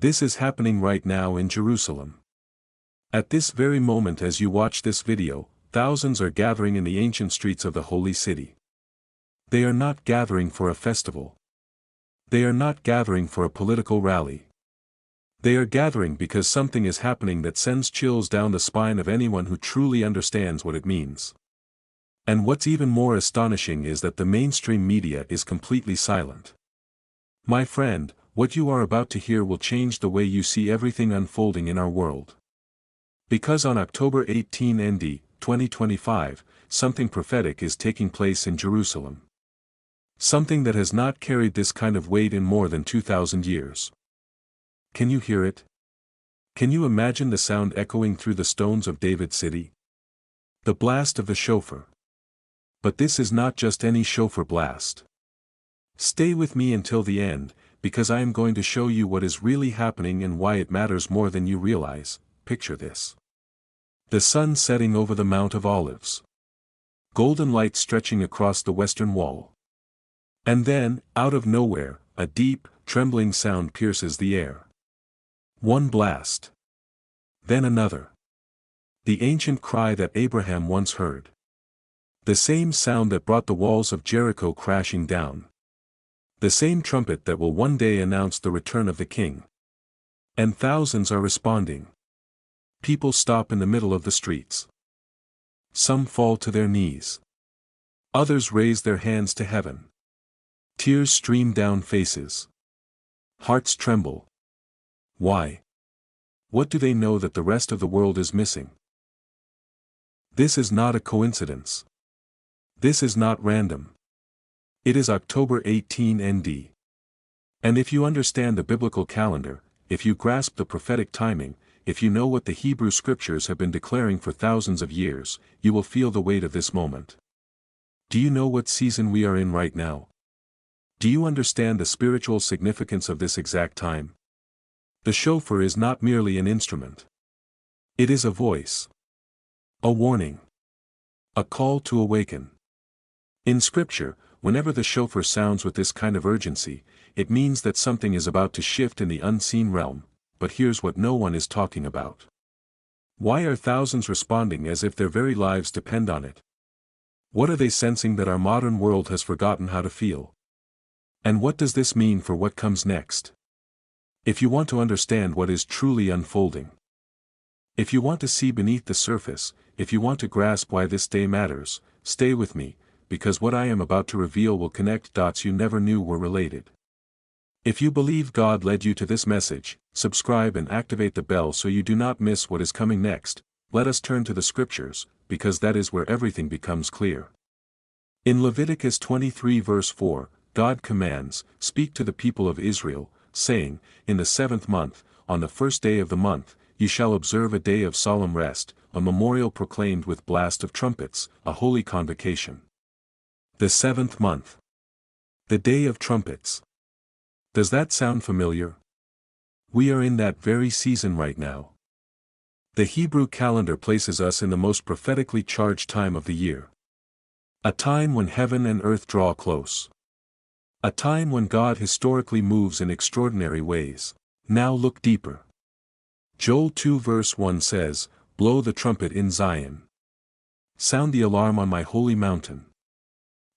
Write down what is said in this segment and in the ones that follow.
This is happening right now in Jerusalem. At this very moment as you watch this video, thousands are gathering in the ancient streets of the holy city. They are not gathering for a festival. They are not gathering for a political rally. They are gathering because something is happening that sends chills down the spine of anyone who truly understands what it means. And what's even more astonishing is that the mainstream media is completely silent. My friend, what you are about to hear will change the way you see everything unfolding in our world. Because on October 18 ND, 2025, something prophetic is taking place in Jerusalem. Something that has not carried this kind of weight in more than 2,000 years. Can you hear it? Can you imagine the sound echoing through the stones of David's city? The blast of the shofar. But this is not just any shofar blast. Stay with me until the end, because I am going to show you what is really happening and why it matters more than you realize. Picture this. The sun setting over the Mount of Olives. Golden light stretching across the western wall. And then, out of nowhere, a deep, trembling sound pierces the air. One blast. Then another. The ancient cry that Abraham once heard. The same sound that brought the walls of Jericho crashing down. The same trumpet that will one day announce the return of the King. And thousands are responding. People stop in the middle of the streets. Some fall to their knees. Others raise their hands to heaven. Tears stream down faces. Hearts tremble. Why? What do they know that the rest of the world is missing? This is not a coincidence. This is not random. It is October 18 ND. And if you understand the biblical calendar, if you grasp the prophetic timing, if you know what the Hebrew scriptures have been declaring for thousands of years, you will feel the weight of this moment. Do you know what season we are in right now? Do you understand the spiritual significance of this exact time? The shofar is not merely an instrument. It is a voice. A warning. A call to awaken. In Scripture, whenever the shofar sounds with this kind of urgency, it means that something is about to shift in the unseen realm, but here's what no one is talking about. Why are thousands responding as if their very lives depend on it? What are they sensing that our modern world has forgotten how to feel? And what does this mean for what comes next? If you want to understand what is truly unfolding, if you want to see beneath the surface, if you want to grasp why this day matters, stay with me, because what I am about to reveal will connect dots you never knew were related. If you believe God led you to this message, subscribe and activate the bell so you do not miss what is coming next. Let us turn to the scriptures, because that is where everything becomes clear. In Leviticus 23 verse 4, God commands, "Speak to the people of Israel, saying, in the 7th month, on the first day of the month, you shall observe a day of solemn rest, a memorial proclaimed with blast of trumpets, a holy convocation." The 7th month. The day of trumpets. Does that sound familiar? We are in that very season right now. The Hebrew calendar places us in the most prophetically charged time of the year. A time when heaven and earth draw close. A time when God historically moves in extraordinary ways. Now look deeper. Joel 2 verse 1 says, "Blow the trumpet in Zion. Sound the alarm on my holy mountain.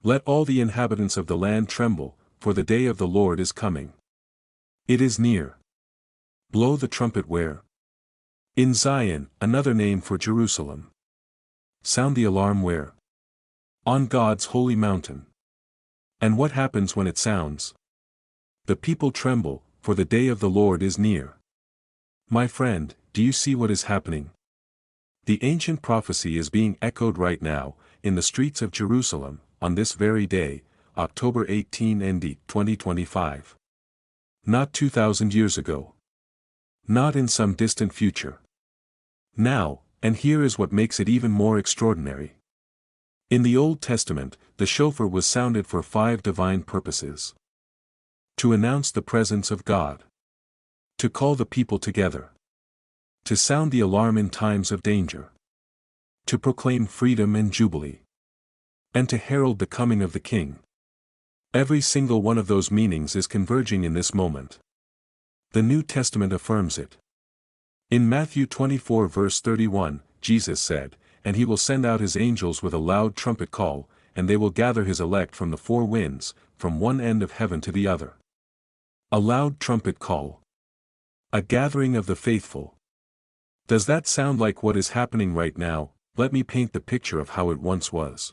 Let all the inhabitants of the land tremble, for the day of the Lord is coming. It is near." Blow the trumpet where? In Zion, another name for Jerusalem. Sound the alarm where? On God's holy mountain. And what happens when it sounds? The people tremble, for the day of the Lord is near. My friend, do you see what is happening? The ancient prophecy is being echoed right now, in the streets of Jerusalem, on this very day, October 18 ND 2025. Not 2,000 years ago. Not in some distant future. Now, and here is what makes it even more extraordinary. In the Old Testament, the shofar was sounded for 5 divine purposes. To announce the presence of God. To call the people together. To sound the alarm in times of danger. To proclaim freedom and jubilee. And to herald the coming of the King. Every single one of those meanings is converging in this moment. The New Testament affirms it. In Matthew 24 verse 31, Jesus said, "And he will send out his angels with a loud trumpet call, and they will gather his elect from the four winds, from one end of heaven to the other." A loud trumpet call. A gathering of the faithful. Does that sound like what is happening right now? Let me paint the picture of how it once was.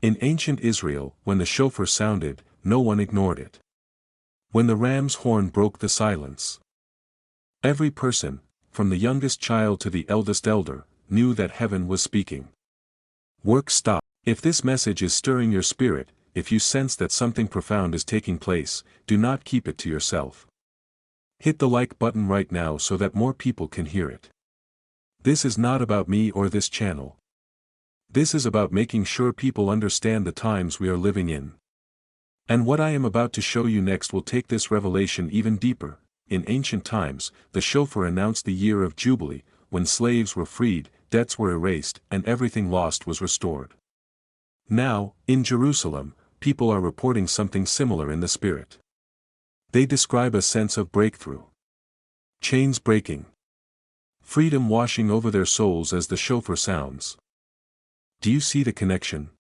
In ancient Israel, when the shofar sounded, no one ignored it. When the ram's horn broke the silence, every person, from the youngest child to the eldest elder, knew that heaven was speaking. Work stop. If this message is stirring your spirit, if you sense that something profound is taking place, do not keep it to yourself. Hit the like button right now so that more people can hear it. This is not about me or this channel. This is about making sure people understand the times we are living in. And what I am about to show you next will take this revelation even deeper. In ancient times, the shofar announced the year of Jubilee, when slaves were freed, debts were erased, and everything lost was restored. Now, in Jerusalem, people are reporting something similar in the spirit. They describe a sense of breakthrough. Chains breaking. Freedom washing over their souls as the shofar sounds. Do you see the connection?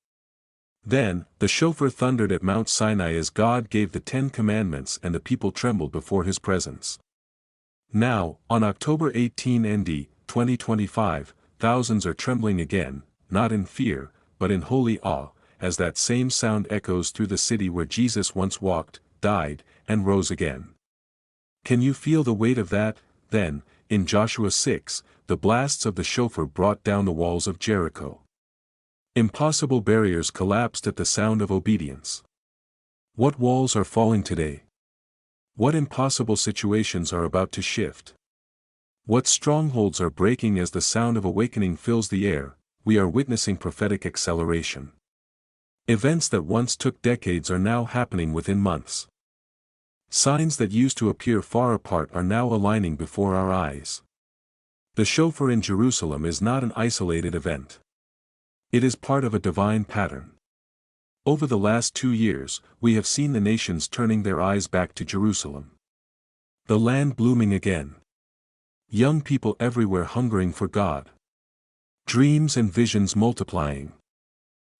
Then, the shofar thundered at Mount Sinai as God gave the 10 Commandments and the people trembled before his presence. Now, on October 18 ND, 2025, thousands are trembling again, not in fear, but in holy awe, as that same sound echoes through the city where Jesus once walked, died, and rose again. Can you feel the weight of that? Then, in Joshua 6, the blasts of the shofar brought down the walls of Jericho. Impossible barriers collapsed at the sound of obedience. What walls are falling today? What impossible situations are about to shift? What strongholds are breaking as the sound of awakening fills the air? We are witnessing prophetic acceleration. Events that once took decades are now happening within months. Signs that used to appear far apart are now aligning before our eyes. The shofar in Jerusalem is not an isolated event. It is part of a divine pattern. Over the last 2 years, we have seen the nations turning their eyes back to Jerusalem. The land blooming again. Young people everywhere hungering for God. Dreams and visions multiplying.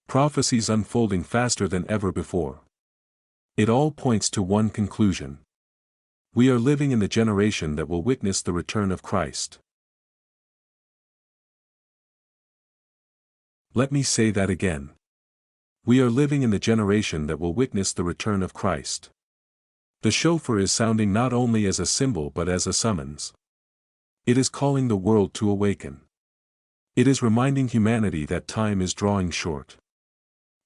Prophecies unfolding faster than ever before. It all points to one conclusion. We are living in the generation that will witness the return of Christ. Let me say that again. We are living in the generation that will witness the return of Christ. The shofar is sounding not only as a symbol but as a summons. It is calling the world to awaken. It is reminding humanity that time is drawing short.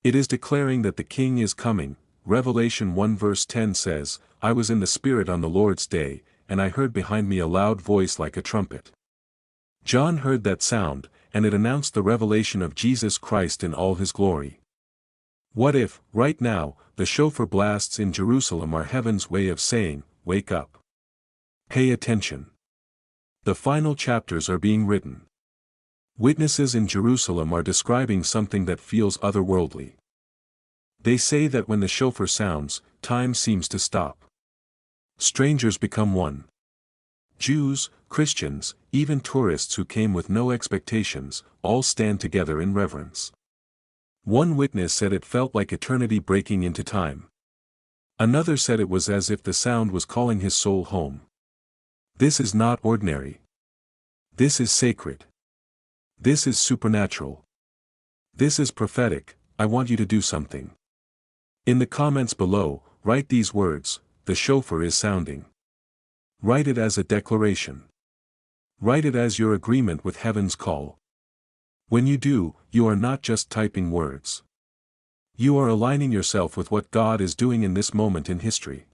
It is declaring that the King is coming. Revelation 1 verse 10 says, "I was in the Spirit on the Lord's day, and I heard behind me a loud voice like a trumpet." John heard that sound, and it announced the revelation of Jesus Christ in all his glory. What if, right now, the shofar blasts in Jerusalem are heaven's way of saying, "Wake up. Pay attention." The final chapters are being written. Witnesses in Jerusalem are describing something that feels otherworldly. They say that when the shofar sounds, time seems to stop. Strangers become one. Jews, Christians, even tourists who came with no expectations, all stand together in reverence. One witness said it felt like eternity breaking into time. Another said it was as if the sound was calling his soul home. This is not ordinary. This is sacred. This is supernatural. This is prophetic. I want you to do something. In the comments below, write these words: "The shofar is sounding." Write it as a declaration. Write it as your agreement with heaven's call. When you do, you are not just typing words. You are aligning yourself with what God is doing in this moment in history.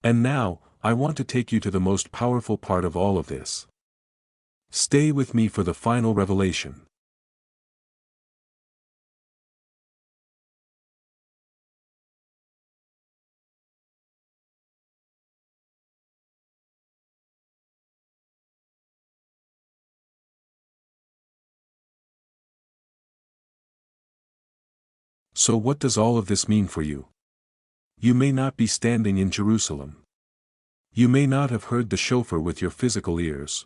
And now, I want to take you to the most powerful part of all of this. Stay with me for the final revelation. So what does all of this mean for you? You may not be standing in Jerusalem. You may not have heard the shofar with your physical ears.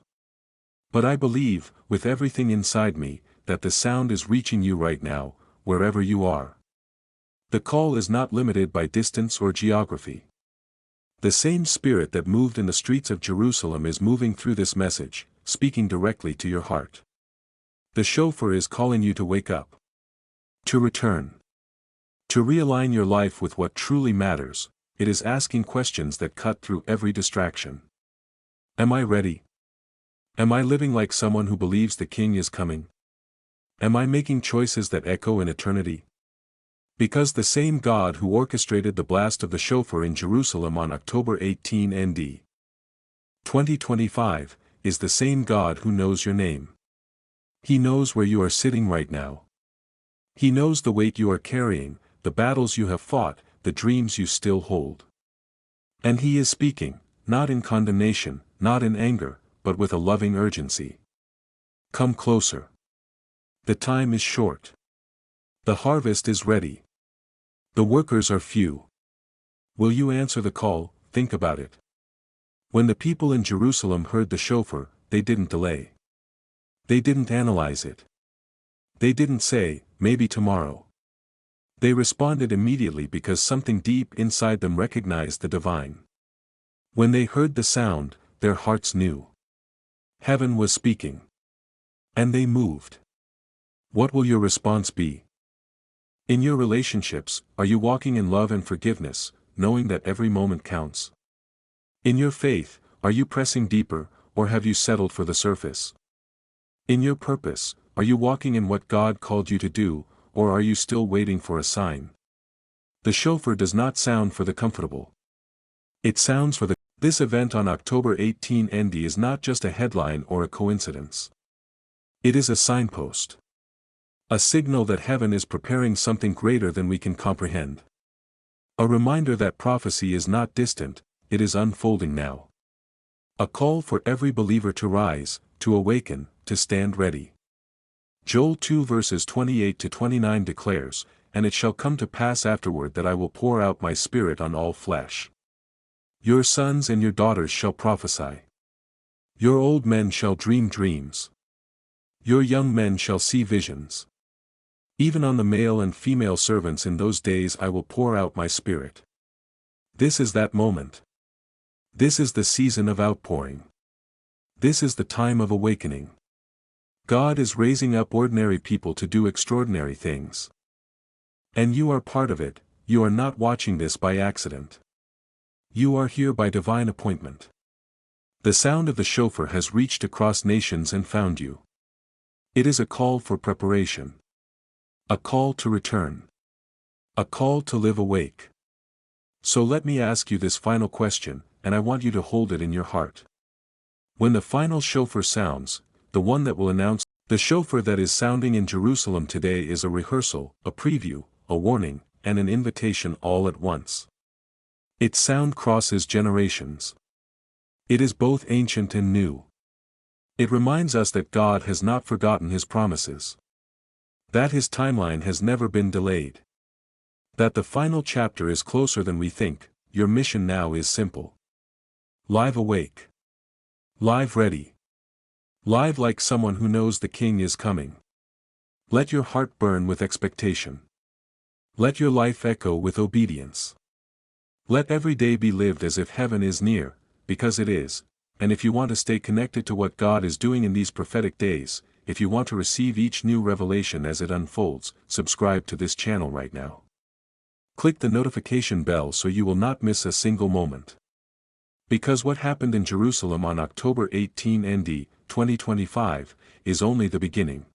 But I believe, with everything inside me, that the sound is reaching you right now, wherever you are. The call is not limited by distance or geography. The same Spirit that moved in the streets of Jerusalem is moving through this message, speaking directly to your heart. The shofar is calling you to wake up. To return. To realign your life with what truly matters. It is asking questions that cut through every distraction. Am I ready? Am I living like someone who believes the King is coming? Am I making choices that echo in eternity? Because the same God who orchestrated the blast of the shofar in Jerusalem on October 18 ND 2025, is the same God who knows your name. He knows where you are sitting right now. He knows the weight you are carrying, the battles you have fought, the dreams you still hold. And He is speaking, not in condemnation, not in anger, but with a loving urgency. Come closer. The time is short. The harvest is ready. The workers are few. Will you answer the call? Think about it. When the people in Jerusalem heard the shofar, they didn't delay. They didn't analyze it. They didn't say, maybe tomorrow. They responded immediately because something deep inside them recognized the divine. When they heard the sound, their hearts knew. Heaven was speaking. And they moved. What will your response be? In your relationships, are you walking in love and forgiveness, knowing that every moment counts? In your faith, are you pressing deeper, or have you settled for the surface? In your purpose, are you walking in what God called you to do, or are you still waiting for a sign? The shofar does not sound for the comfortable. It sounds for the... This event on October 18 ND is not just a headline or a coincidence. It is a signpost. A signal that heaven is preparing something greater than we can comprehend. A reminder that prophecy is not distant, it is unfolding now. A call for every believer to rise, to awaken, to stand ready. Joel 2 verses 28 to 29 declares, "And it shall come to pass afterward that I will pour out my Spirit on all flesh. Your sons and your daughters shall prophesy. Your old men shall dream dreams. Your young men shall see visions. Even on the male and female servants in those days I will pour out my Spirit." This is that moment. This is the season of outpouring. This is the time of awakening. God is raising up ordinary people to do extraordinary things. And you are part of it. You are not watching this by accident. You are here by divine appointment. The sound of the shofar has reached across nations and found you. It is a call for preparation. A call to return. A call to live awake. So let me ask you this final question, and I want you to hold it in your heart. When the final shofar sounds, the one that will announce, the shofar that is sounding in Jerusalem today is a rehearsal, a preview, a warning, and an invitation all at once. Its sound crosses generations. It is both ancient and new. It reminds us that God has not forgotten His promises. That His timeline has never been delayed. That the final chapter is closer than we think. Your mission now is simple. Live awake. Live ready. Live like someone who knows the King is coming. Let your heart burn with expectation. Let your life echo with obedience. Let every day be lived as if heaven is near, because it is. And if you want to stay connected to what God is doing in these prophetic days, if you want to receive each new revelation as it unfolds, subscribe to this channel right now. Click the notification bell so you will not miss a single moment. Because what happened in Jerusalem on October 18 ND 2025 is only the beginning.